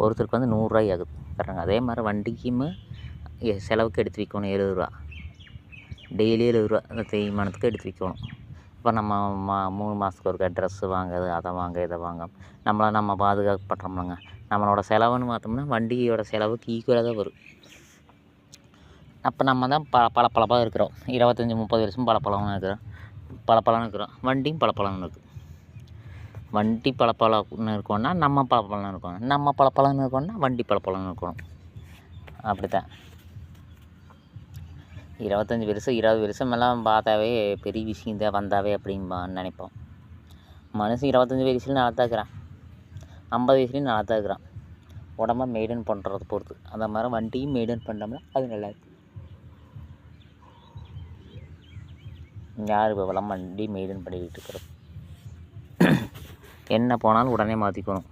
ஒருத்தருக்கு வந்து 100 ஆகுது கரெக்டாங்க. அதே மாதிரி வண்டிக்குமே செலவுக்கு எடுத்து வைக்கணும் 70 டெய்லி 70 அந்த தேய்மானத்துக்கு எடுத்து வைக்கணும். இப்போ நம்ம 3 மாதத்துக்கு ஒருக்கா ட்ரெஸ்ஸு வாங்குறது, அதை வாங்க இதை வாங்க, நம்ம பாதுகாப்பு பண்ணுறோம்லங்க. நம்மளோட செலவுன்னு பார்த்தோம்னா வண்டியோட செலவுக்கு ஈக்குவலாக தான் வரும். அப்போ நம்ம தான் பளபளப்பாக இருக்கிறோம். 25-30 வருஷம் பளபளன்னு இருக்கிறோம். வண்டியும் பளபளன்னு இருக்குது. வண்டி பளபளன்னு இருக்கோன்னா நம்ம பளபளன்னு இருக்கணும். நம்ம பளபளன்னு இருக்கோன்னா வண்டி பளபளன்னு இருக்கணும். அப்படித்தான் 25 வருஷம் 20 வருஷம் எல்லாம் பார்த்தாவே பெரிய விஷயம் தான் வந்தாவே அப்படின்னு நினைப்போம். மனுஷன் 25 வயசுலையும் நல்லா தான் இருக்கிறான், 50 வயசுலையும் நல்லா தான் இருக்கிறான். உடம்ப மெயின்டைன் பண்ணுறத பொறுத்து. அந்த மாதிரி வண்டியும் மெயின்டைன் பண்ணோம்னா அது நல்லாயிருக்கு. யார் இப்போலாம் வண்டி மெயின்டைன் பண்ணிக்கிட்டு இருக்கிறது? என்ன போனாலும் உடனே மாற்றிக்கணும்.